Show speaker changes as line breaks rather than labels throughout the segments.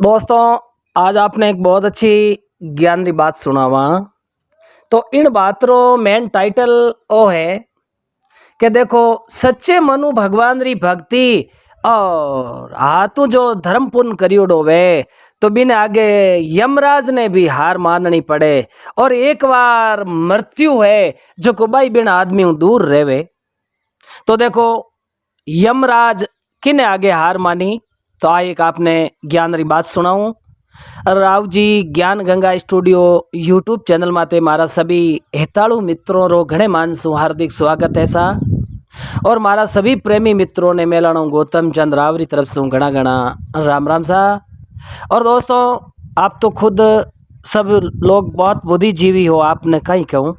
दोस्तों, आज आपने एक बहुत अच्छी ज्ञान री बात सुनावा। तो इन बात रो मेन टाइटल ओ है कि देखो, सच्चे मनु भगवान री भक्ति और हाथू जो धर्म पुण्य करियोड़ो वे तो बिन आगे यमराज ने भी हार माननी पड़े। और एक बार मृत्यु है जो कुबाई बिन आदमी दूर रेवे। तो देखो, यमराज किने आगे हार मानी। तो आ एक आपने ज्ञान री बात सुनाऊं। राव जी ज्ञान गंगा स्टूडियो यूट्यूब चैनल माते मारा सभी हेताड़ू मित्रों रो घणे मानसु हार्दिक स्वागत है सा। और मारा सभी प्रेमी मित्रों ने मेलाणो गौतम चंद राव री तरफ से घना घना राम राम सा। और दोस्तों, आप तो खुद सब लोग बहुत बुद्धिजीवी हो, आपने कहीं कहूँ।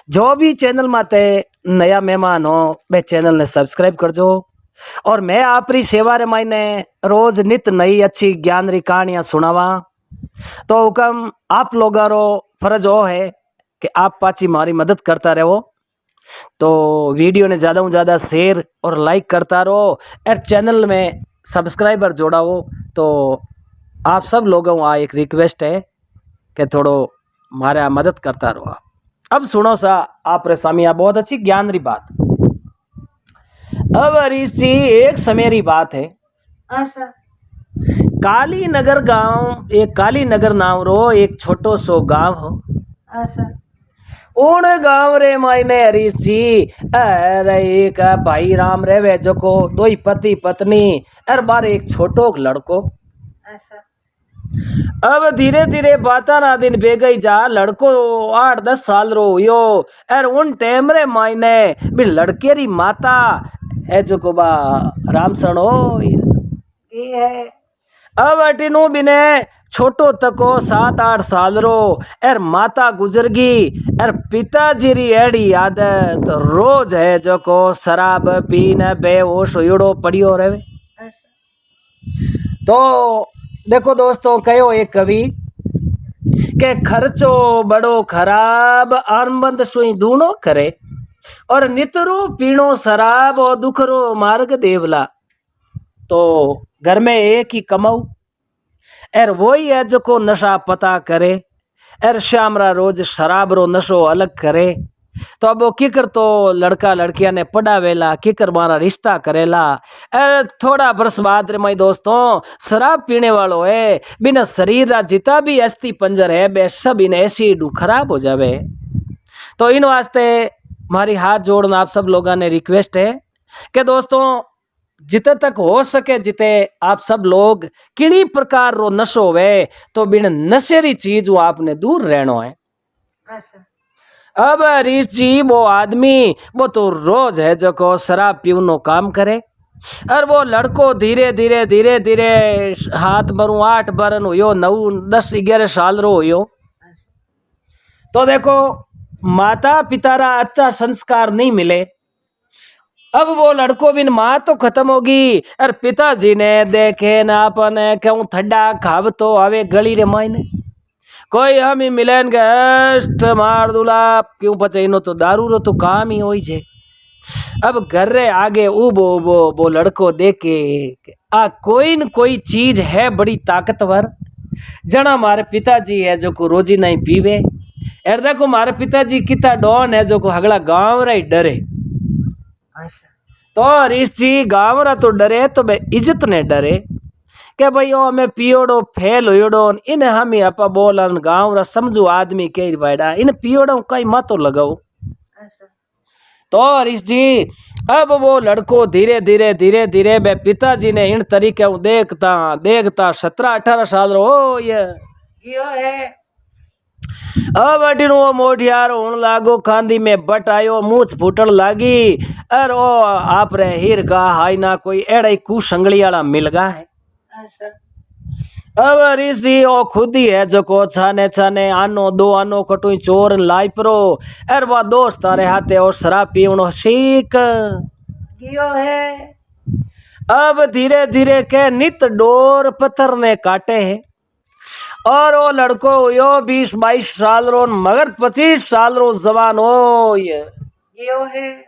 जो भी चैनल माते नया मेहमान हो वे चैनल ने सब्सक्राइब कर जो। और मैं आपरी सेवा रे मायने रोज नित नई अच्छी ज्ञान री कहानियां सुनावा। तो हुक्म आप लोगों रो फर्ज हो है कि आप पाची मारी मदद करता रहो। तो वीडियो ने ज़्यादा से ज़्यादा शेयर और लाइक करता रहो और चैनल में सब्सक्राइबर जोड़ाओ। तो आप सब लोगों आ एक रिक्वेस्ट है कि थोड़ो मारे मदद करता रहो। अब सुनो सा आप रे सामिया बहुत अच्छी ज्ञान री बात। अब हरीश जी, एक समय री बात है।
अच्छा।
काली नगर गांव, एक काली नगर नाम रो एक छोटो सो गांव हो।
अच्छा।
उन गांव रे मायने हरीश जी अरे एक भाई राम रेवे जो को दो ही पति पत्नी और बार एक छोटो लड़को।
अच्छा।
अब धीरे धीरे बाता ना दिन बे गई जा। लड़को 8-10 साल रो यो। और उन टाइम रे मायने भी लड़के री माता है जो को बा रामसण हो
ये है।
अब अटिनू बिने छोटो तको 7-8 साल रो और माता गुजर गई। और पिताजी री एड़ी आदत रोज है जो को शराब पीने बेहोश होड़ो पड़ियो रहे।
अच्छा।
तो देखो दोस्तों, कहो एक कवि के खर्चो बड़ो खराब आनबंद सुई दूनो करे और नितरो पीणो शराब और दुखरो मार्ग देवला। तो घर में एक ही कमाऊ और वही है जो को नशा पता करे और श्यामरा रोज शराब रो नशो अलग करे। तो अब वो किकर तो लड़का लड़किया ने पढ़ावेला, किकर मारा रिश्ता करेला। थोड़ा बरस बाद रे माई दोस्तों शराब पीने वालों है बिना शरीर रा जितना भी अस्थि पंजर है बे सब इन एसिड खराब हो जावे। तो इन वास्ते मारी हाथ जोड़ना आप सब लोगों ने रिक्वेस्ट है कि दोस्तों जिते तक हो सके जिते आप सब लोग किनी प्रकार रो नशो होवे तो बिन नशेरी चीज आपने दूर रहना है।
अच्छा।
अब हरीश जी वो आदमी वो तो रोज है जो को शराब पीवनो काम करे। और वो लड़को धीरे धीरे धीरे धीरे हाथ मरू 8 बरन हो 9-10-11 साल रो हो। तो देखो, माता पिता रा अच्छा संस्कार नहीं मिले। अब वो लड़को बिन माँ तो खत्म होगी और पिताजी ने देखे ना अपने क्यों ठंडा खाव तो आवे गली रे मायने कोई हम ही मिलन गए मार दूला क्यों पचे इनो तो दारू रो तो काम ही होई छे। अब घर रे आगे उबो वो लड़को देखे आ कोई न कोई चीज है बड़ी ताकतवर जना मारे पिताजी है जो को रोजी नहीं पीवे। और देखो मारे पिताजी कितना डॉन है जो को हगला गांव रे डरे।
अच्छा।
तो हरीश जी गांव रा तो डरे तो बे इज्जत ने डरे के भाई ओ हमें पियोड़ो फेल होयोड़ो इन हम ही अपा बोलन गांव रा समझू आदमी के वायडा इन पियोड़ो कई मतो लगाओ।
अच्छा।
तो हरीश जी अब वो लड़को धीरे धीरे धीरे धीरे बे पिताजी ने इन तरीके देखता देखता 17-18 साल रो ये
यो है।
अब अटिन वो मोटियार होने लागो खांदी में बट आयो मूछ फूटन लागी। और ओ आप रे हीर का हाई ना कोई एड़ा कुसंगली वाला मिल गा है।
अच्छा।
अब हरीश जी ओ खुद ही है जो को छाने छाने आनो दो आनो कटुई चोर लाई परो और वह दोस्त तारे हाथे और शराब पीवनो सीख
यो है।
अब धीरे धीरे के नित डोर पत्थर ने काटे हैं। और वो लड़को यो 20-22 साल रो मगर 25 साल रो जवान हो ये
यो है।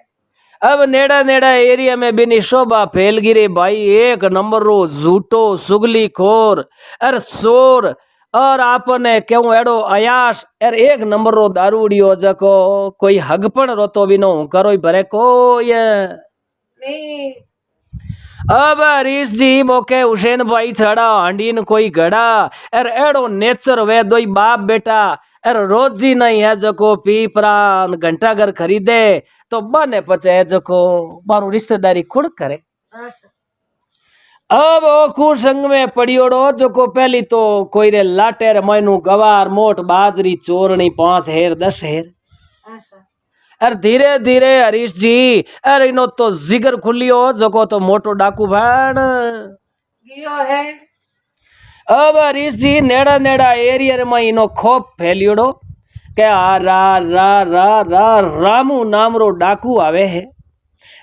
अब नेड़ा नेड़ा एरिया में बिनी शोभा फैल गिरे भाई, एक नंबर रो झूठो सुगली खोर अर सोर और आपने क्यों एडो अयास एर एक नंबर रो दारूडियो जको कोई हगपण रोतो बिनो करो भरे को ये
नहीं
अब हरीश जी मोके हुसैन भाई छड़ा हांडीन कोई घड़ा एर एडो नेचर वे दोई बाप बेटा एर रोजी नहीं है जको पी प्राण घंटा घर खरीदे तो बने पचे है जको मारू रिश्तेदारी खुद करे।
हाँ सर
अब ओ कुसंग में पड़ियोड़ो जको पहली तो कोई रे लाटेर मैनू गवार मोट बाजरी चोरणी 5 हेर 10 हेर
हाँ सर
अरे धीरे धीरे हरीश जी अरे इनो तो जिगर खुलियो जको तो मोटो डाकू भाण।
गियो है
अब हरीश जी नेड़ा नेड़ा एरिया में इनो खोप फैलियोड़ो के आ रा रा रा रा रामू नाम रो डाकू आवे है।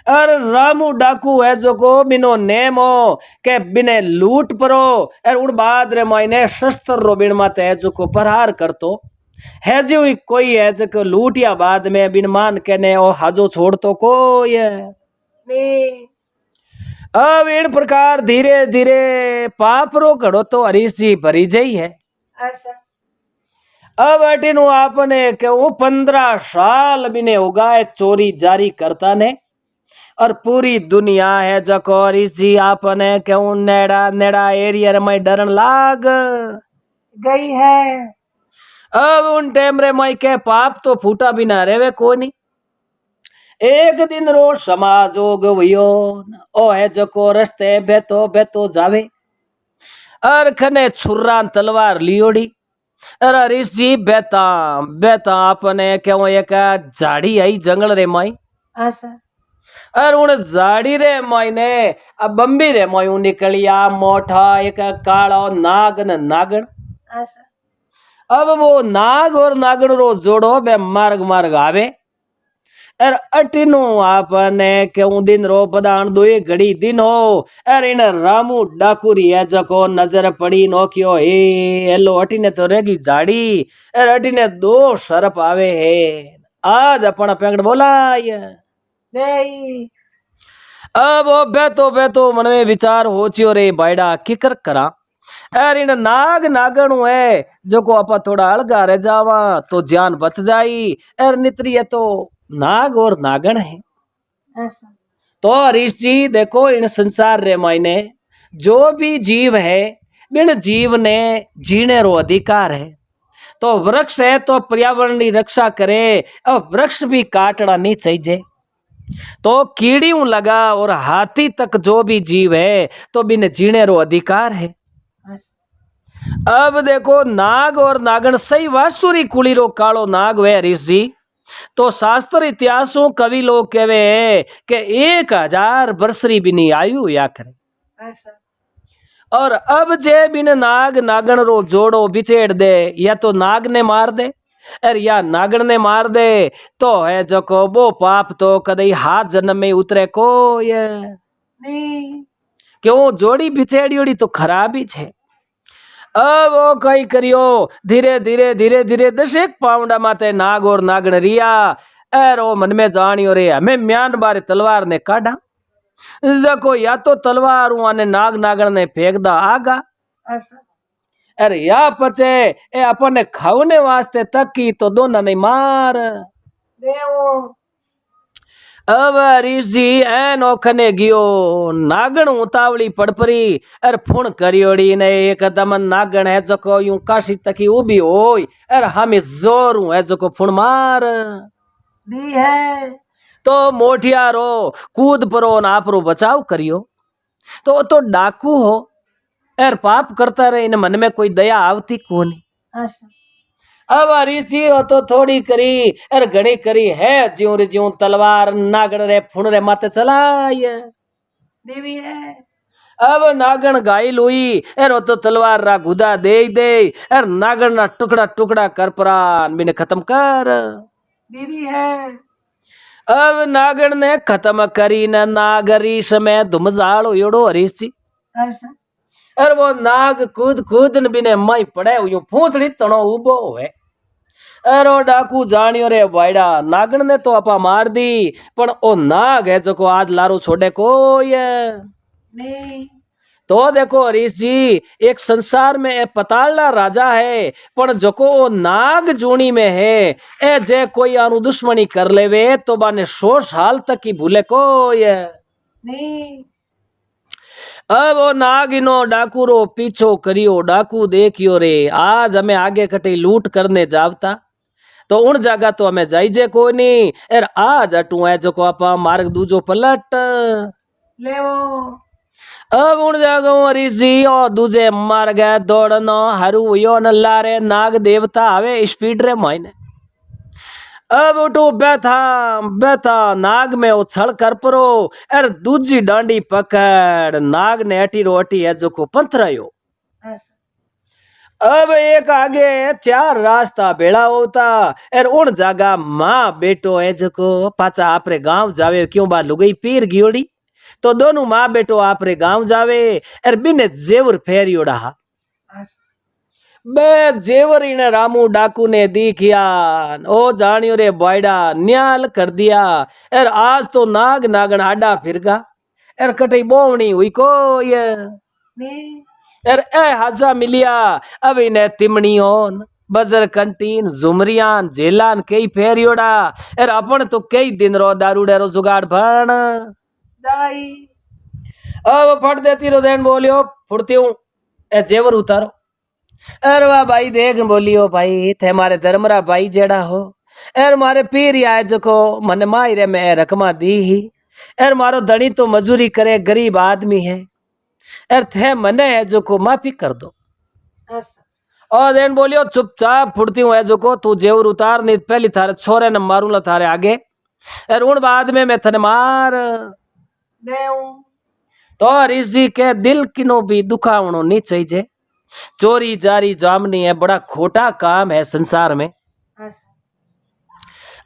अरे रामू डाकू है जो को बिनो नेम हो के बिने लूट परो और उन बाद रे मायने शस्त्र रो बिन माते है जो को प्रहार करतो है जो कोई है जो को लूटिया बाद में बिन मान के ने ओ हाजो छोड़ तो को ये
नहीं
अब इन प्रकार धीरे धीरे पाप रो घड़ो तो हरीश जी भरी जई है।
हाँ सर
अब अटिनु आपने क्यों 15 साल बिने उगाए चोरी जारी करता ने और पूरी दुनिया है जको हरीश जी आपने क्यों नेड़ा नेड़ा एरिया में डरन लाग
गई है
अब उन टाइम रे माई के पाप तो फूटा बिना रेवे कोनी। एक दिन रो समाजोग हुयो ओ है जको रस्ते बेतो बेतो जावे और खने छुर्रा तलवार लियोड़ी अरे हरीश जी बेता बेता आपने क्यों एक झाड़ी आई जंगल रे माई
हाँ सर
और उन झाड़ी रे माई ने अब बम्बी रे माई निकलिया मोटा एक कालो नाग न नागण।
हाँ सर
अब वो नाग और नागण रो जोड़ो बे मार्ग मार्ग आवे अर अटिनु आपने क्यों दिन रो पदान दो घड़ी दिन हो अरे इन रामू डाकुरी है जको नजर पड़ी नोकियो हे हेलो अटिने तो रेगी झाड़ी अरे अटिने 2 सरप आवे है आज अपना पेंगड़ बोलाय
नहीं
अब वो बेतो बेतो मन में विचार हो चियो रे बायडा किकर करा अरे इन नाग नागण है जो को आपा थोड़ा अलगा रह जावा तो जान बच जाई अर नित्री है तो नाग और नागण है।
हाँ सर
तो हरीश जी देखो इन संसार रे मायने जो भी जीव है बिन जीव ने जीने रो अधिकार है। तो वृक्ष है तो पर्यावरण की रक्षा करे और वृक्ष भी काटना नहीं चाहिए। तो कीड़ियों लगा और हाथी तक जो भी जीव है तो बिन जीने रो अधिकार है।
हाँ सर
अब देखो नाग और नागण सही वासुरी कुली रो कालो नाग वे हरीश जी तो शास्त्र इतिहासों कवि लोग कहवे है कि 1000 बरसरी बिनी आयु या करे।
हाँ सर
और अब जे बिन नाग नागण रो जोड़ो बिछेड़ दे या तो नाग ने मार दे और या नागण ने मार दे तो है जको वो पाप तो कदई हाथ जन्म में उतरे को ये
नहीं
क्यों जोड़ी बिछेड़ी तो खराब ही छे। अब वो कई करियो धीरे धीरे धीरे धीरे 10 पाउंडा माते नाग और नागण रिया एर ओ मन में जानियो रे हमें म्यान बारे तलवार ने काढ़ा जको या तो तलवार आने नाग नागण ने फेंक दा आगा
हाँ सर
अरे या पचे ए अपने खाने वास्ते तकी तो दोनों ने मार
देवो
अब हरीश जी एन ओखने गियो नागण उतावली पड़परी अर फुण करियोड़ी ने एकदम नागण है जको यूं काशी तकी उबी होय अर हमें जोर है जको फुण मार
दी है
तो मोटियारो कूद परो न आपरो बचाव करियो तो डाकू हो अर पाप करता रहे इन मन में कोई दया आवती कोनी।
हाँ सर
अब हरीश जी हो तो थोड़ी करी अर घड़ी करी है ज्यों रे ज्यों तलवार नागण रे फुण रे माथे चलाय
देवी है
अब नागण घायल हुई अर तो तलवार रा गुदा दे दे अर नागण ना टुकड़ा टुकड़ा कर प्राण बिने खत्म कर
देवी है
अब नागण ने खत्म करी न नागरी समय धुमजाल होड़ो हरीश जी
हाँ सर
अरे वो नाग कूद कूद न बिने माई पड़े यूं फूंथड़ी तणो उबो होवे अरे ओ डाकू जानियो रे भाईड़ा नागण ने तो आपा मार दी पण ओ नाग है जो आज लारू छोड़े को ये
नहीं
तो देखो हरीश जी एक संसार में ए पतालना राजा है पण जको ओ नाग जूनी में है ए जे कोई आनु दुश्मनी कर लेवे तो बाने 100 साल तक ही भूले को ये
नहीं
अब वो नागिनो डाकूरो पीछो करियो डाकू देखियो रे आज हमें आगे कटे लूट करने जावता तो उन जगह तो हमें जाइजे कोई नहीं एर आज अटू है जो को आपा मार्ग दूजो पलट
ले वो
अब उन जगह हरीश जी और दूजे मार गए दौड़नो हरू यो न लारे नाग देवता आवे स्पीड रे मायने अब उठू बैठा बैठा नाग में उछल कर परो अर दूजी डांडी पकड़ नाग ने अटी रो अटी है जो को पंथरायो
ऐसा
अब एक आगे 4 रास्ता बेड़ा होता और उन जगह माँ बेटो है जो को पाचा आपरे गांव जावे क्यों बा लुगई पीर गियोड़ी तो दोनों माँ बेटो आपरे गांव जावे और बिने जेवर फेरियोड़ा
ऐसा
बे जेवर इने रामू डाकू ने दिखिया ओ जानियो रे बायडा न्याल कर दिया और आज तो नाग नागन आडा फिरगा और कटई बोवनी हुई को ये
नहीं
और ए हाजा मिलिया अब इन्हें तिमणियोन बजर कंटीन जुमरियान जेलान कई फेरियोड़ा और अपन तो कई दिन रो दारूडे रो जुगाड़ भण
जाई
अब फट देती रो देन बोलियो फुड़ती हूँ ए जेवर उतारो अरे वाह भाई देख बोलियो भाई थे मारे धर्मरा भाई जेड़ा हो एर मारे पीर आए जको मन मायरे में रकमा दी ही एर मारो धनी तो मजूरी करे गरीब आदमी है एर थे मने है जो को माफी कर दो
ऐसा
और देन बोलियो चुपचाप फुड़ती हूँ है जो को तू जेवर उतार नहीं पहली थारे छोरे न मारू ला थारे आगे एर उन बाद में मैं थने मार
देऊ
तो हरीश जी के दिल किनो भी दुखावनो नहीं चाहिए चोरी जारी जामनी है बड़ा खोटा काम है संसार में
ऐसा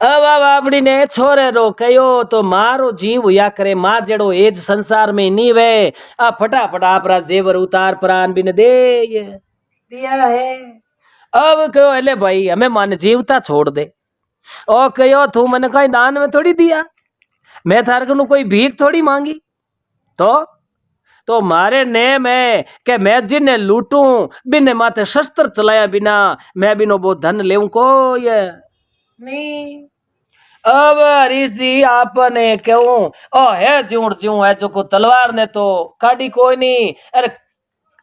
अब आपड़ी ने छोरे रो कयो तो मारो जीव या करे माँ जेड़ो एज संसार में नी वे आ फटाफट आपरा जेवर उतार प्राण बिन दे ये।
दिया है
अब कहो अले भाई हमें मन जीवता छोड़ दे ओ कहो तू मैंने कहीं दान में थोड़ी दिया मैं थारे को कोई भीख थोड़ी मांगी तो मारे नेम है कि मैं जिन्हें लूटूं बिने माथे शस्त्र चलाया बिना मैं बिनो वो धन लेऊं को ये
नहीं
अब हरीश जी आपने क्यों ओ है ज्यूं ज्यूं है जो को तलवार ने तो काटी कोई नहीं अरे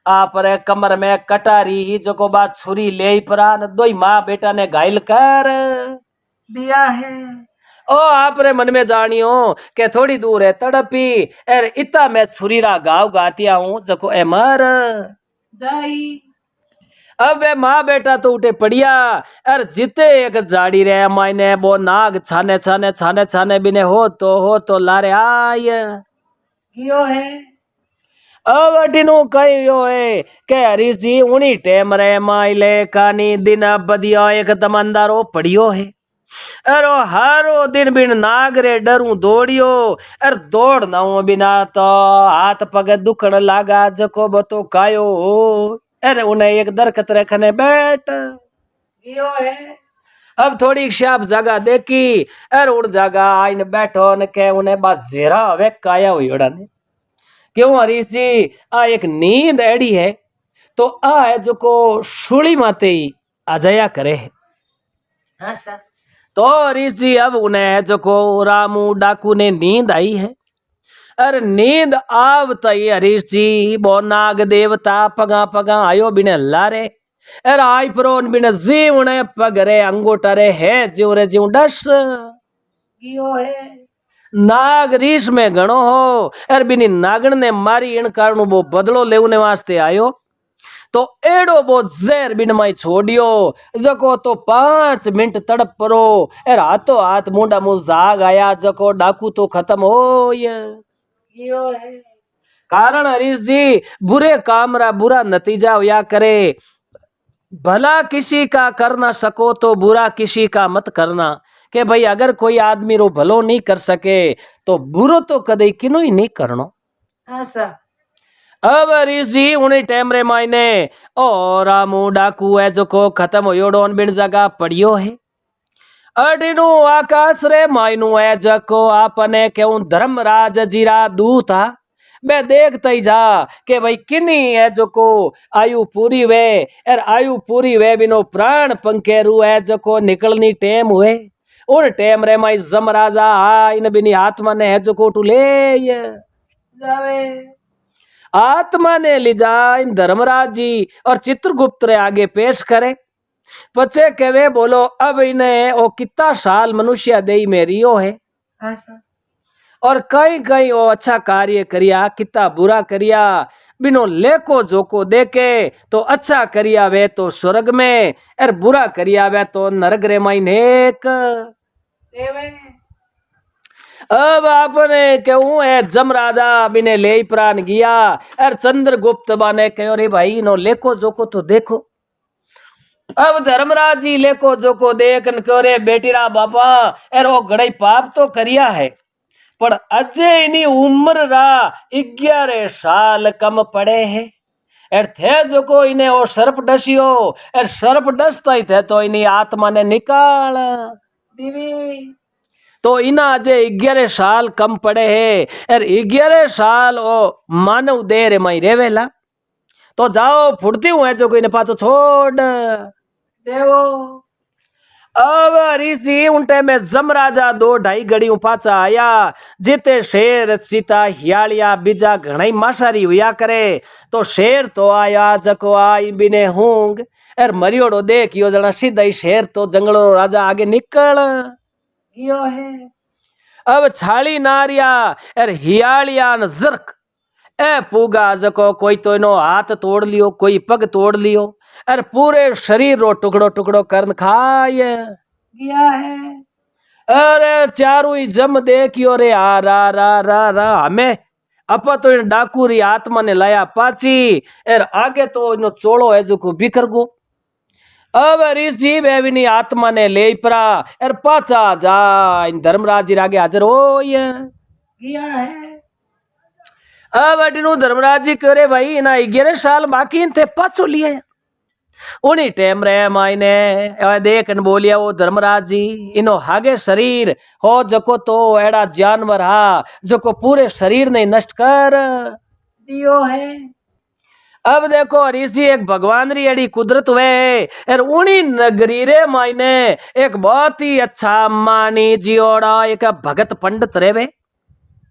आप रे कमर में कटारी ही जो को बात छुरी ले ही परान दोई माँ बेटा ने घायल कर
दिया है
ओ आप रे मन में जानियो के थोड़ी दूर है तड़पी एर इतना मैं छुरीरा गाँव गातिया हूँ जको ए मर
जाई
अब वे माँ बेटा तो उठे पड़िया अर जिते एक जाड़ी रे मायने वो नाग छाने छाने छाने छाने बिने हो तो लारे आय
कियो है
अब अटिनु कहियो है के हरीश जी उनी टेम रे माइले कानी दिन बदिया एकदम अंधारो पड़ियो है अरो हारो दिन बिन नाग रे डरू दौड़ियो अर दौड़ ना बिना तो हाथ पग दुखण लागा जको बतो कायो अरे उन्हें एक दरखत रखने बैठ
कियो है
अब थोड़ी श्याप जगह देखी अरे उड़ जगह आइन बैठो न के उन्हें बस जेरा वे काया हुई ने क्यों हरीश जी आ एक नींद एड़ी है तो आ है जो को सुली माते ही आ जाया करे है
ऐसा
तो हरीश जी अब उन्हें जो को रामू डाकू ने नींद आई है अरे नींद आवता ही हरीश जी बो नाग देवता पगा पगा आयो बिने लारे अरे आई प्रोन बिने जीवने पगरे अंगूठा रे है जीव रे जीव डस
कियो है
नाग रीस में घणो हो अरे बिनी नागण ने मारी इन कारण वो बदलो लेने वास्ते आयो तो एड़ो वो जहर बिन माई छोड़ियो जको तो 5 मिनट तड़प परो एर हाथों हाथ मुंडा मुंह जाग आया जको डाकू तो खत्म हो ये
कियो है
कारण हरीश जी बुरे काम रा बुरा नतीजा होया करे भला किसी का कर ना सको तो बुरा किसी का मत करना के भाई अगर कोई आदमी रो भलो नहीं कर सके तो बुरो तो कदे किनो ही नहीं करनो
ऐसा
अब ऋषि उन्हीं टाइम रे मायने और रामू डाकू है जो को खत्म हो डोन बिन जगह पड़ियो है अडिनु आकाश रे मायनू है जको आपने क्यों धर्मराज जीरा दूता मैं देखता ही जा कि भाई किन्नी है जो को आयु पूरी वे और आयु पूरी वे बिनो प्राण पंखेरू है जो को निकलनी टेम हुए उन टेम रे माई जमराजा आ इन बिनी आत्मा ने है जो को टूले
जावे
आत्मा ने ले जा इन धर्मराज जी और चित्रगुप्त रे आगे पेश करे पचे कहवे बोलो अब इन्हें वो कितना साल मनुष्य दे मेरियो है
हाँ सर
और कई कई वो अच्छा कार्य करिया कितना बुरा करिया बिनो लेको जोको देके तो अच्छा करिया वे तो स्वर्ग में और बुरा करिया वे तो नरक रे माई नेक
देवे
अब आपने क्यों है जमराजा बिने ले प्राण गया और चंद्रगुप्त बाने कहो रे भाई नो लेको जोको तो देखो अब धर्मराज जी लेको जोको देख क्यों रे बेटीरा बापा एर वो गड़ई पाप तो करिया है पर अजय इनी उम्र रा 11 साल कम पड़े है एर थे जो को इन्हें वो सर्प डसियो एर सर्प डसता ही थे तो इन्हीं आत्मा ने निकाल
दीवी
तो इना अजय 11 साल कम पड़े है एर 11 साल वो मानव देह रे मई रेवेला तो जाओ फुटती हूँ है जो कोई ने पातो छोड़
देवो
अब ऋषि उनटे में जमराजा 2-2.5 घड़ी पाचा आया जिते शेर सीता हियालिया बीजा घणाई मासारी हुआ करे तो शेर तो आया जको आई बिने हूंग एर मरियोड़ो देख यो जना सीधा ही शेर तो जंगलो राजा आगे निकल
गियो है
अब छाली नारिया एर हियालिया न जर्क ए पूगा जको कोई तो इनो हाथ तोड़ लियो कोई पग तोड़ लियो और पूरे शरीर रो टुकड़ो टुकड़ो करन खाए
गिया है
अरे चारू ही जम देखियो रे आ रा रा रा रा हमें अपा तो इन डाकू री आत्मा ने लाया पाची और आगे तो इनो चोड़ो है जो को बिखर गो अब ऋषि बेविनी आत्मा ने ले परा और पाचा जा इन धर्मराज जी आगे हाजिर हो
गिया है
अब अटीनु धर्मराज जी करे भाई इना 11 साल बाकी थे पाछो लिए उन्हीं टेम रे मायने देख न बोलिया वो धर्मराज जी इनो हागे शरीर हो जको तो एड़ा जानवर हा जको पूरे शरीर ने नष्ट कर
दियो है
अब देखो ऋषि एक भगवान री एड़ी कुदरत वे और उन्हीं नगरी रे मायने एक बहुत ही अच्छा मानी जियोड़ा एक भगत पंडित रे वे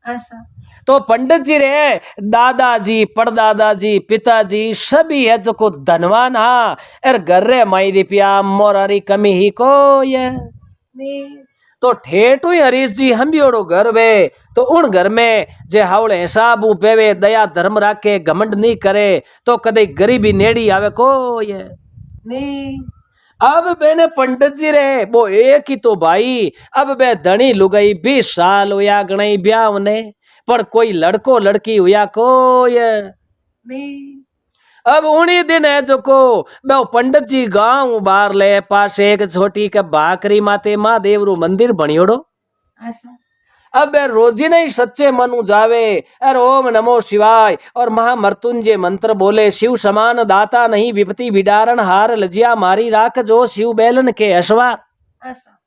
ऐसा
तो पंडित जी रे दादाजी परदादाजी पिताजी सभी है जो को धनवान हा और घर रे माई रुपया मोरारी कमी ही को ये
नी
तो ठेठू हरीश जी हम भी ओड़ो घर वे तो उन घर में जे हावड़े हिसाब बेवे दया धर्म राखे घमंड नहीं करे तो कदे गरीबी नेड़ी आवे को ये
नी
अब बेने पंडित जी रे वो एक ही तो भाई अब बे धनी लुगई 20 साल हुआ गणई ब्याह ने पर कोई लड़को लड़की हुआ कोई
नी
अब उन्हीं दिन है जो को मैं पंडित जी गांव बाहर ले पास एक छोटी के बाकरी माते महादेव रू मंदिर बनियोड़ो
ऐसा
अब वे रोजी नहीं सच्चे मनु जावे और ओम नमो शिवाय और महामृत्युंजय मंत्र बोले शिव समान दाता नहीं विपति विदारण हार लजिया मारी राख जो शिव बैलन के अश्वा
ऐसा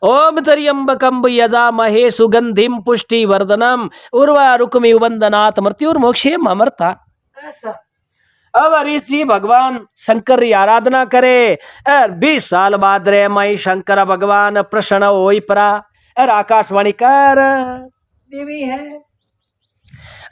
ओम त्र्यंबकम यजामहे सुगंधिम पुष्टि वर्धनम उर्वा रुक्मि वंदनात् मृत्युर्मोक्षे अमरता
ऐसा
अब ऋषि भगवान शंकर की आराधना करे और 20 साल बाद रे मई शंकर भगवान प्रसन्न होई परा और आकाशवाणी कर
देवी है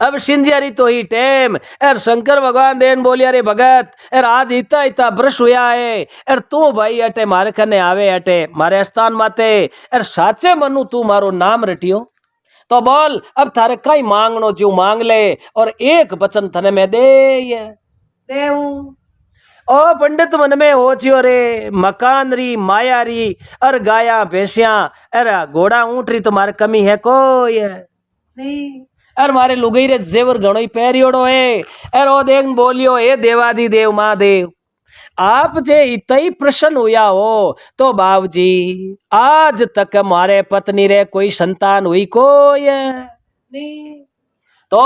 अब सिंधियारी तो ही टेम और शंकर भगवान देन बोलिया रे भगत और आज इतना इतना ब्रश हुआ है और तू भाई अटे मारे कने आवे अटे मारे स्थान माते और साचे मनु तू मारो नाम रटियो तो बोल अब थारे कई मांगनो जो मांग ले और एक वचन थने में दे
देव
ओ पंडित मन में हो चियो रे मकान री माया री और गाया भैंसिया अरे घोड़ा ऊंट री तुम्हारे कमी है कोई
नी
और मारे लुगई रे जेवर घणो ही पैरियोड़ो है और ओ देख बोलियो हे देवादी देव महादेव आप जे इतई प्रसन्न हुआ हो तो बाबूजी आज तक मारे पत्नी रे कोई संतान हुई कोई
नी
तो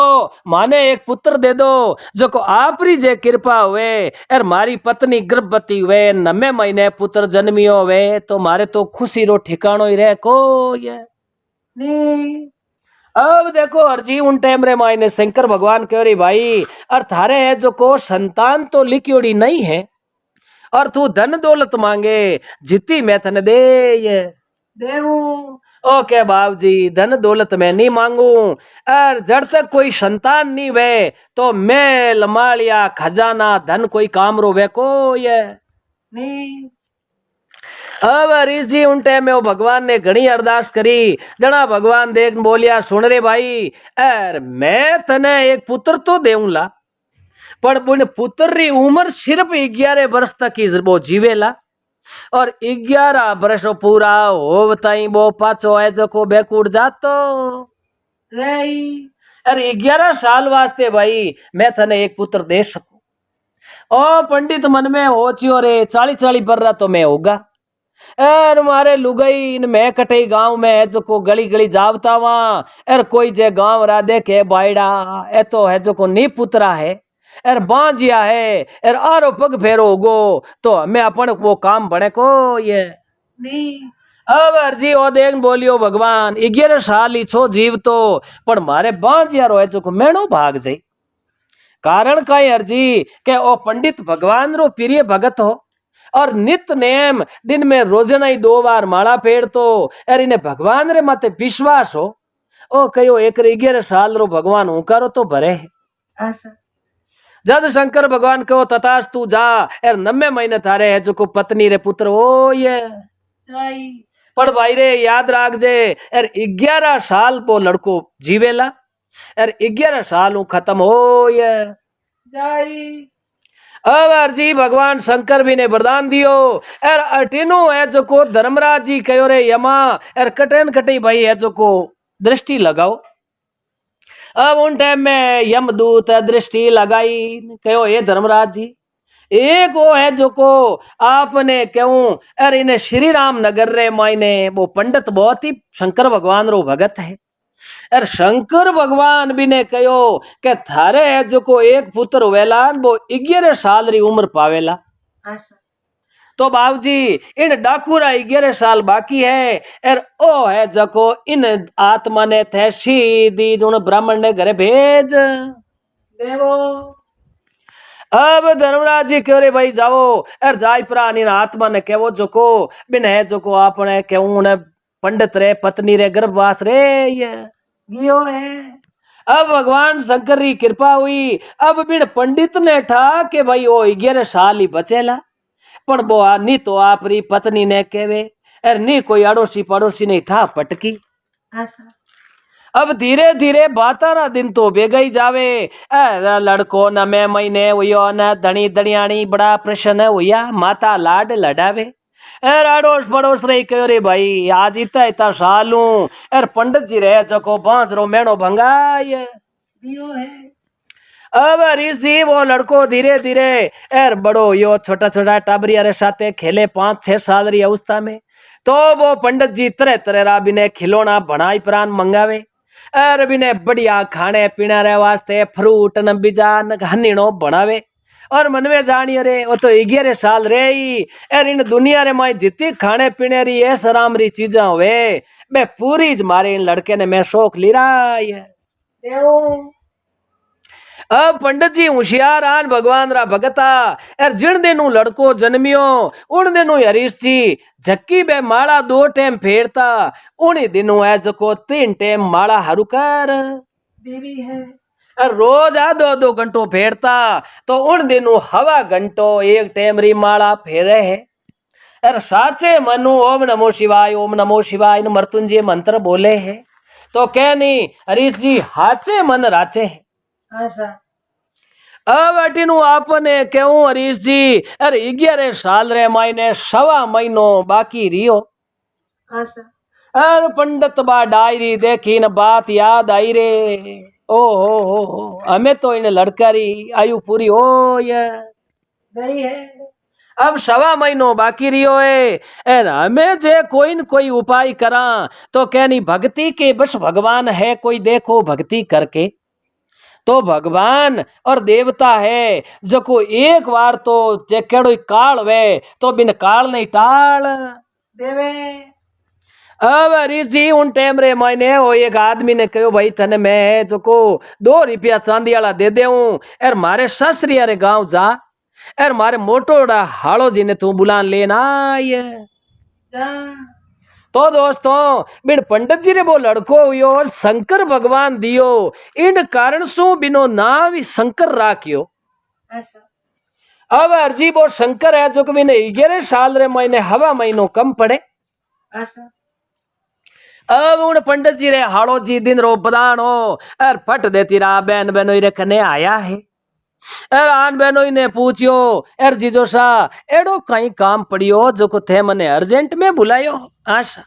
माने एक पुत्र दे दो जो को आपरी जे कृपा हुए और मारी पत्नी गर्भवती हुए 9 महीने पुत्र जन्मियो हुए तो मारे तो खुशी रो ठिकानो ही रहे को ये
नहीं
अब देखो अर्जी उन टाइम रे मायने शंकर भगवान कह रही भाई और थारे है जो को संतान तो लिखियोड़ी नहीं है और तू धन दौलत मांगे जितनी मैं तने दे ये
देवू
ओके बाबू जी धन दौलत मैं नहीं मांगू और जब तक कोई संतान नहीं वे तो मैं लमालिया खजाना धन कोई काम रो वे को ये
नहीं
अब हरीश जी उन टाइम में वो भगवान ने घनी अरदास करी जना भगवान देख बोलिया सुन रे भाई एर मैं तने एक पुत्र तो देऊंला पर उन पुत्र री उम्र सिर्फ 11 वर्ष तक ही वो जीवेला और 11 वर्ष पूरा हो ताई वो पाचो है जो को बेकूट जातो
रही
अरे 11 साल वास्ते भाई मैं तने एक पुत्र दे सकूं ओ पंडित मन में हो चियो रे 40 पर तो मैं होगा एर मारे लुगई इन मैं कटई गांव में है जो को गली गली जावता वहां एर कोई जे गांव रा देखे बायड़ा ए तो है जो को नी पुतरा है एर बांजिया है एर आरो पग फेरो गो तो हमें अपन वो काम बने को ये
नहीं
अब अर्जी ओ देख बोलियो भगवान 11 साल ही छो जीव तो पर मारे बांजिया रो है जो को मेणो भाग जाई कारण कई अर्जी के ओ पंडित भगवान रो प्रिय भगत हो और नित नेम दिन में रोजाना ही 2 बार माला फेर तो अरे इन्हें भगवान रे माते विश्वास हो ओ कहो एक 11 साल रो भगवान उकारो तो भरे
ऐसा
जद शंकर भगवान कहो तथास तू जा एर 9 महीने थारे है जो को पत्नी रे पुत्र हो ये
सही
पर भाई रे याद राख जे एर 11 साल वो लड़को जीवेला एर 11 साल ऊ खत्म हो ये
जाई
अब अर्जी भगवान शंकर भी ने वरदान दियो एर अटिनो है जो को धर्मराज जी कहो रे यमा एर कटन कटी भाई है जो को दृष्टि लगाओ अब उन टाइम में यमदूत दृष्टि लगाई कहो ये धर्मराज जी एक वो है जो को आपने क्यों अरे इन्हें श्री राम नगर रे मायने वो पंडित बहुत ही शंकर भगवान रो भगत है अरे शंकर भगवान भी ने कहो के थारे है जो को एक पुत्र हुएला वो 11 साल री उम्र पावेला
ऐसा
तो बाबूजी इन डाकूरा 11 साल बाकी है और ओ है जको इन आत्मा ने थे सीधी जो ब्राह्मण ने घरे भेज
देवो
अब धर्मराज जी कह रहे भाई जाओ अर जाय प्राण इन आत्मा ने कहो जो को बिन है जो को आपने क्यों ने पंडित रे पत्नी रे गर्भवास रे ये
गियो है
अब भगवान शंकर की कृपा हुई अब बिन पंडित ने ठा के भाई ओ 11 साल ही बचेला पण वो नी तो आपरी पत्नी ने कहवे अर नी कोई अड़ोसी पड़ोसी ने ठा पटकी
ऐसा
अब धीरे धीरे 12 दिन तो बेगा ही जावे अरे लड़को न मैं महीने हुयो न धनी धनियाणी बड़ा प्रसन्न हुआ माता लाड लडावे एर अड़ोस पड़ोस रही कहो रे भाई आज इतना इतना सालू एर पंडित जी रहे जको 5 रो मेणो भंगाय
गियो है
अब ऋषि वो लड़को धीरे धीरे एर बड़ो यो छोटा छोटा टाबरिया रे साथे खेले 5-6 साल री अवस्था में तो वो पंडित जी तरह तरह रा बिने खिलौना बनाई प्राण मंगावे एर बिने बढ़िया खाने पीने रे वास्ते फ्रूट न बीजा न हनीणो बनावे और मन में जानिए रे वो तो 11 साल रे ही एर इन दुनिया रे माई जितनी खाने पीने री ऐस आराम री चीजा हुए मैं पूरी ज मारे इन लड़के ने मैं शौक ली रहा है
देवो
अब पंडित जी होशियार आन भगवान रा भगता और जिन दिन लड़को जन्मियो उन दिन हरीश जी झक्की बे माला 2 टाइम फेरता उन दिनों है जको 3 टाइम माला हरू कर
देवी है
और रोज 2-2 घंटों फेरता तो उन दिनों हवा घंटों 1 टाइम री माला फेरे है और साचे मनु ओम नमो शिवाय मृत्युंजय मंत्र बोले है तो कह नहीं हरीश जी हाचे मन राचे है
ऐसा
अब अटीनु आपने क्यों हरीश जी अरे 11 साल रे मायने 1.25 महीनो बाकी रियो
ऐसा
अरे पंडित बा डायरी देखी न बात याद आई रे ओ हो हमें तो इन लड़कारी आयु पूरी हो ये
गई है
अब 1.25 महीनो बाकी रियो है और हमें जे कोई न कोई उपाय करा तो कहनी भक्ति के बस भगवान है कोई देखो भक्ति करके तो भगवान और देवता है जो को एक बार तो जे केड़ो काल वे तो बिन काल नहीं टाल।
देवे
अब ऋषि उन टाइम रे मैंने वो एक आदमी ने कहो भाई थने मैं जो को 2 रुपया चांदी वाला दे देऊं और मारे ससरी अरे गांव जा और मारे मोटोड़ा हाड़ो जी ने तू बुलान लेना आए।
जा
तो दोस्तों बिन पंडित जी ने वो लड़को हुयो शंकर भगवान दियो इन कारण सु बिनो नाम ही शंकर राखियो।
ऐसा
अब अर्जी वो शंकर है जो कि मैंने 11 साल रे महीने हवा महीनों कम पड़े।
ऐसा
अब उन पंडित जी रे हाड़ो जी दिन रो बदान हो और फट देती रहा बहन बहनोई रे कने आया है और आन बहनोई ने पूछियो एर जीजो सा एडो कहीं काम पड़ियो जो को थे मने अर्जेंट में बुलायो आशा।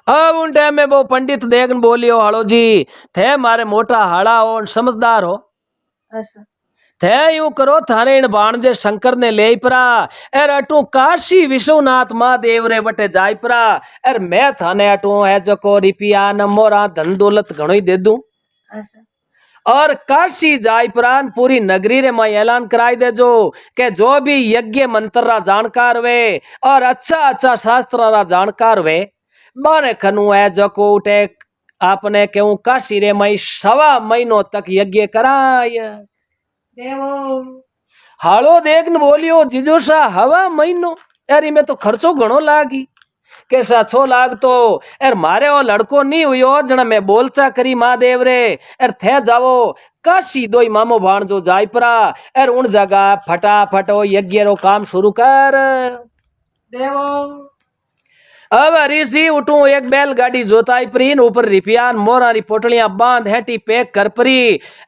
अब उन टाइम में वो पंडित देखन बोलियो हाड़ो जी थे मारे मोटा हाड़ा हो समझदार हो
ऐसा
थे यूं करो थारे इन बाणजे शंकर ने ले परा एर अटू काशी विश्वनाथ महादेव रे बटे जाय परा एर मैं थाने अटू है जो को रिपिया नमोरा धन दौलत घणो ही दे दूं
ऐसा
और काशी जाय परान पूरी नगरी रे मैं ऐलान कराई दे जो के जो भी यज्ञ मंत्र रा जानकार वे और अच्छा अच्छा शास्त्र रा जानकार वे मारे खनु है जो को उठे आपने क्यों काशी रे मई 1.25 महीनों तक यज्ञ कराय।
देवो
हालो देखन बोलियो जीजो सा हवा महीनो यार में तो खर्चो घणो लागी कैसा 6 लाख तो यार मारे वो लड़को नहीं हुयो जना मैं बोलचा करी महादेव रे यार थे जावो काशी दोई मामो भाण जो जाय परा यार उन जगह फटाफट वो यज्ञ रो काम शुरू कर।
देवो
अब ऋषि उठू एक बैलगाड़ी जोताई प्रीन ऊपर रिपियान मोरा री पोटलियां बांध हेटी पैक कर परी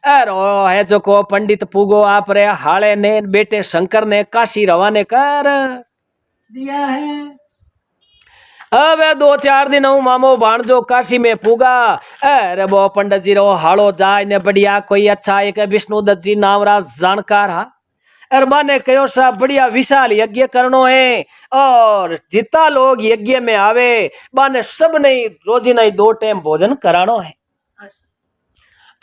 एर ओ है जो को पंडित पुगो आप रे हाले ने बेटे शंकर ने काशी रवाने कर
दिया है
अब 2-4 दिन हूँ मामो भाणजो काशी में पुगा अरे वो पंडित जी रो हालो जाय ने बढ़िया कोई अच्छा एक विष्णु दत्त जी नाम रा जानकार हा और माने कहो सा बढ़िया विशाल यज्ञ करनो है और जितना लोग यज्ञ में आवे माने सब नहीं रोजी नहीं 2 टाइम भोजन करानो है।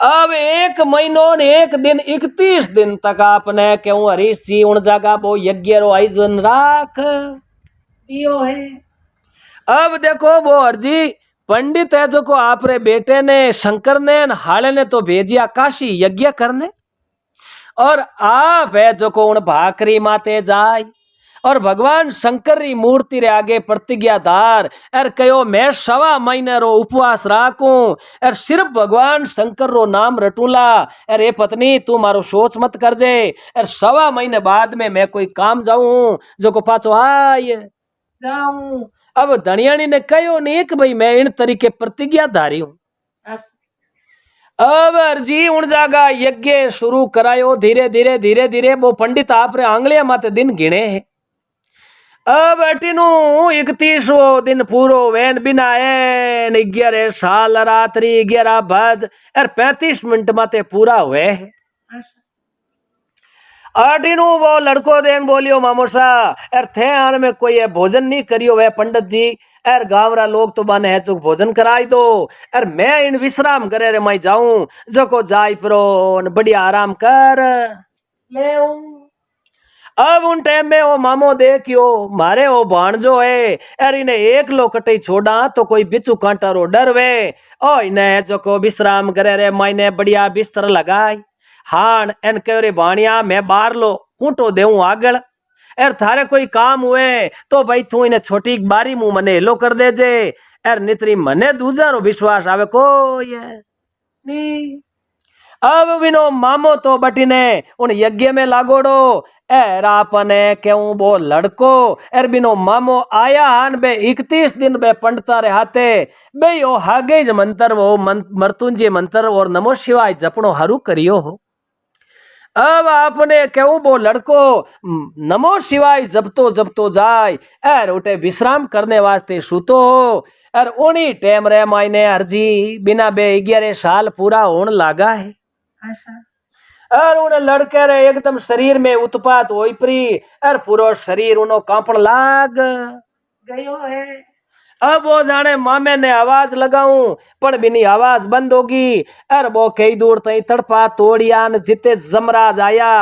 अब 1 महीनों ने 1 दिन 31 दिन तक आपने क्यों हरीश जी उन जगह वो यज्ञ रो आयोजन राख
दियो है
अब देखो वो अर्जी पंडित है जो को आप रे बेटे ने शंकर ने हाले ने तो भेजिया काशी यज्ञ करने और आप है जो को उन भाकरी माते जाय और भगवान शंकर री मूर्ति रे आगे प्रतिज्ञा धार और कहो मैं 1.25 महीने रो उपवास राखूं और सिर्फ भगवान शंकर रो नाम रटूला और ये पत्नी तू मारो सोच मत कर जे और 1.25 महीने बाद में मैं कोई काम जाऊं जो को पाचो आय
जाऊं
अब धनियाणी ने कहो नहीं कि भाई मैं इन तरीके प्रतिज्ञा धारी हूं। अब अर्जी उन जागा यज्ञ शुरू करायो धीरे धीरे धीरे धीरे वो पंडित आप रे आंगलिया माते दिन गिने है। अब अटीनु 31 दिन पूरो वैन बिना 11 साल रात्रि 11 बज और 35 मिनट माते पूरा हुए है। अटीनु वो लड़को देन बोलियो मामोसा एर थे आन में कोई है भोजन नहीं करियो वे पंडित जी एर गाँव रा लोग तो बने है चुक भोजन कराई दो एर मैं इन विश्राम करे रे मैं जाऊं जो को जाय प्रो बढ़िया आराम कर
ले
अब उन टाइम में वो मामो देखियो मारे वो भाणजो है एर इन्हें एक लोकटे छोड़ा तो कोई बिचू कांटा रो डर वे ओ इन्हें जो को विश्राम करे रे मैंने बढ़िया बिस्तर लगाई हान एन कह रे भाणिया मैं बार लो कूटो देऊं आगल एर थारे कोई काम हुए तो भाई तू इन्हें छोटी बारी मुंह मने हेलो कर दे जे एर नितरी मने दूजा रो विश्वास आवे को ये
नहीं
अब विनो मामो तो बटीने उन यज्ञ में लागोड़ो एर आपने क्यों वो लड़को एर बिनो मामो आया हान बे 31 दिन बे पंडता रे हाथे बे यो हागेज मंत्र वो मृत्युंजय मंत्र और नमो शिवाय जपनो हरू करियो हो। अब आपने क्यों वो लड़को नमो शिवाय जपतो जपतो जाय एर उठे विश्राम करने वास्ते सूतो हो और उन्हीं टाइम रे मायने अर्जी बिना बे 11 साल पूरा होने लगा है। और उन लड़के रे एकदम शरीर में उत्पात होई परी और पूरा शरीर उनो कांपण लाग
गयो है।
अब वो जाने मामे ने आवाज लगाऊं पण बिनी आवाज बंद होगी। अर वो कई दूर तई तड़पा तोड़ियान जिते जमराज आया।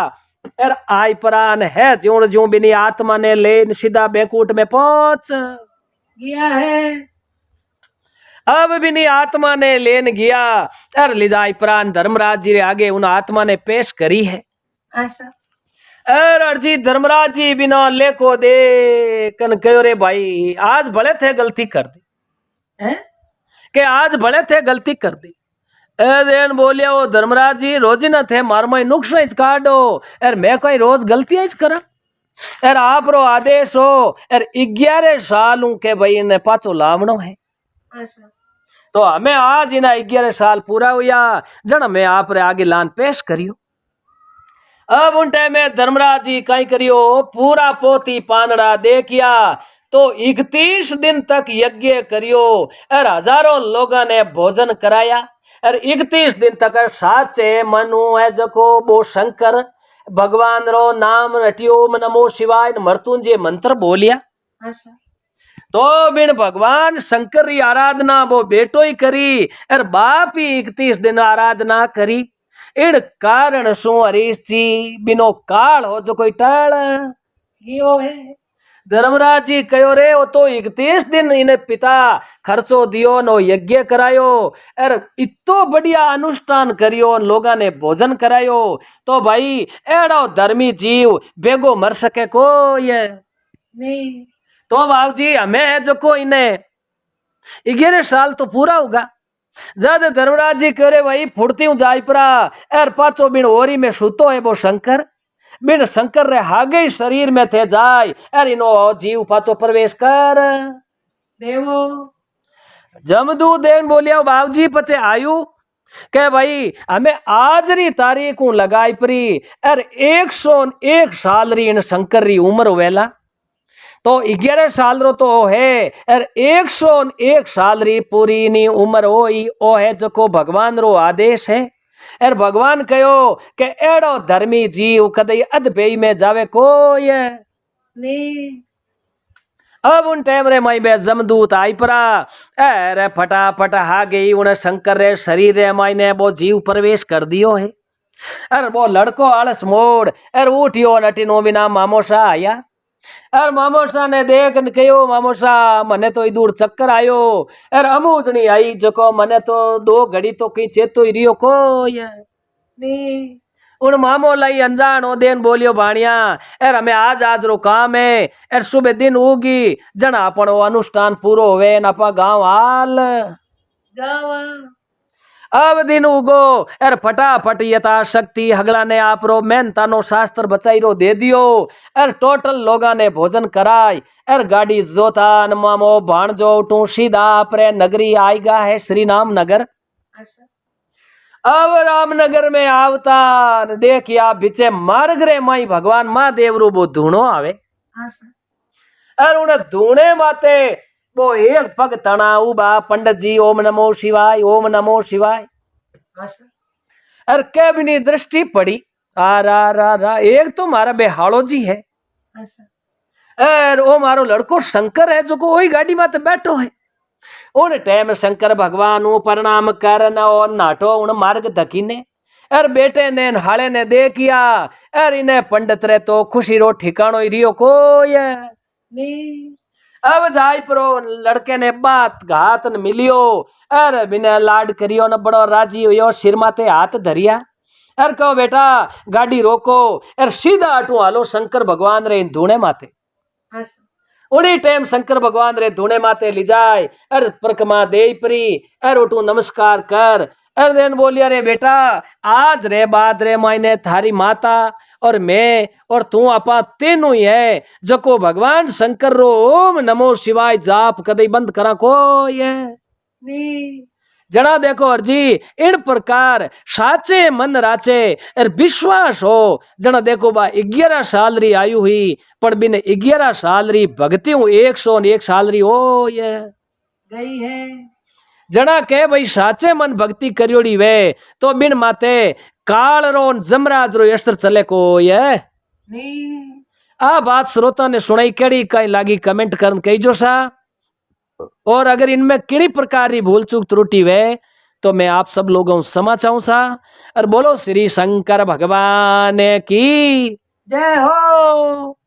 अर आई परान है ज्यूं ज्यूं बिनी आत्मा ने लेन सीधा बैकुंठ में पहुंच
गया है।
अब बिनी आत्मा ने लेन गया। अर लिजाई प्राण धर्मराज जी रे आगे उन आत्मा ने पेश करी है।
अच्छा।
अरे जी धर्मराज जी बिना लेको दे कन कहो रे भाई आज भले थे गलती कर दी
हैं?
के आज भले थे गलती कर दी। देन बोलिया वो धर्मराज जी रोज ही न थे मार माई नुक्स काटो। अरे मैं कोई रोज गलतियां करा। अरे आप रो आदेश हो। अरे 11 साल हूं के भाई ने पाचो लावणो है।
अच्छा।
तो हमें आज इना 11 साल पूरा हुआ जन मैं आप रे आगे लान पेश करियो। अब उन टाइम में धर्मराज जी कई करियो पूरा पोती पानड़ा दे किया तो 31 दिन तक यज्ञ करियो और हजारों लोगों ने भोजन कराया। और 31 दिन तक साचे मनु है जको वो शंकर भगवान रो नाम रटियो ओम नमो शिवाय मृत्युंजय मंत्र बोलिया।
अच्छा।
तो बिन भगवान शंकर री आराधना वो बेटो ही करी और बाप ही 31 दिन आराधना करी। इन कारण सु हरीश जी बिनो काल हो जो कोई टल
गियो है।
धर्मराज जी कहो रे वो तो 31 दिन इन्हें पिता खर्चो दियो नो यज्ञ करायो और इतो बढ़िया अनुष्ठान करियो लोगा ने भोजन करायो। तो भाई एड़ो धर्मी जीव बेगो मर सके को ये
नहीं।
तो बाबू जी हमें है जो को इन्हें 11 साल तो पूरा होगा। जद धर्मराज जी करे भाई फुड़ती हूँ जायपरा एर पाचो बिन ओरी में सुतो है वो शंकर बिन शंकर रे हागे शरीर में थे जाय एर इनो जीव पाचो प्रवेश कर
देवो।
जमदू देन बोलिया बाबूजी पचे आयु के भाई हमें आज री तारीख हूँ लगाई परी एर 101 साल री इन शंकर री उम्र वेला। तो 11 साल रो तो है और 101 साल री पूरी नी उम्र होई ओ है जको भगवान रो आदेश है। और भगवान कहो के एड़ो धर्मी जीव कदई अधपेई में जावे कोई
नहीं।
अब उन टाइम रे माई बे जमदूत आई परा अरे फटाफट हा गई उन शंकर रे शरीर रे माई ने वो जीव प्रवेश कर दियो है। अरे वो लड़को आलस मोड़ अरे उठियो नटिनो बिना मामोसा आया। अरे मामोसा ने देख कहो मामोसा मने तो दूर चक्कर आयो अरे अमूजनी आई जको मने तो 2 घड़ी तो कहीं चेतो ही रियो को ये
नहीं।
उन मामो लाई अनजान ओ देन बोलियो भाणिया एर हमें आज रो काम है एर सुबह दिन उगी जन अपन वो अनुष्ठान पूरो होवे न अपा गांव हाल
जावा।
अब दिन उगो एर फटाफट यथा शक्ति हगला ने आप रो मेहनता नो शास्त्र बचाई रो दे दियो एर टोटल लोगा ने भोजन कराय एर गाड़ी जोता न मामो भाणजो टू सीधा अपरे नगरी आएगा है श्री नाम नगर।
अच्छा।
अब रामनगर में आवता देखिया बिचे मार्ग रे माई भगवान महादेव रू वो धूणो आवे।
अच्छा।
और उन्हें धूणे माते वो एक पग तना उबा पंडित जी ओम नमो शिवाय ओम नमो शिवाय।
अच्छा।
और के भी दृष्टि पड़ी आ रा एक तो मारा बेहाड़ो जी है।
अच्छा।
और वो मारो लड़को शंकर है जो को वही गाड़ी माते बैठो है। उन टाइम शंकर भगवान प्रणाम कर नाटो उन मार्ग धकीने अर बेटे ने हाले ने देखिया अर इन्हें पंडित रे तो खुशी रो ठिकानो ही रियो को ये
नहीं।
अब जाय परो लड़के ने बात घात न मिलियो अर बिना लाड करियो न बड़ो राजी हुयो सिर माथे हाथ धरिया अर कहो बेटा गाड़ी रोको अर सीधा अटू हालो शंकर भगवान रे धूणे माथे।
अच्छा।
उड़ी टाइम शंकर भगवान रे धूणे माते ली जाए अर प्रकमा दे परी अर उठू नमस्कार कर अर देन बोलिया रे बेटा आज रे बाद रे मायने थारी माता और मैं और तू आपा तीनों ही है जको भगवान शंकर रो ओम नमो शिवाय जाप कदई बंद करा को ये
नहीं।
जना देखो अर्जी इन प्रकार साचे मन राचे और विश्वास हो जना देखो बा 11 साल री आयु हुई पर बिन 11 साल री भक्ति हूँ 101 साल री हो ये
गई है।
जना के भाई साचे मन भक्ति करियोड़ी वे तो बिन माते काल रो जमराज रो यस्त्र चले को ये
नहीं।
आ बात श्रोता ने सुनाई केड़ी कई लागी कमेंट करन कही जो सा। और अगर इनमें किसी प्रकार की भूल चूक त्रुटि हुए तो मैं आप सब लोगों को क्षमा चाहूँ सा। और बोलो श्री शंकर भगवान की
जय हो।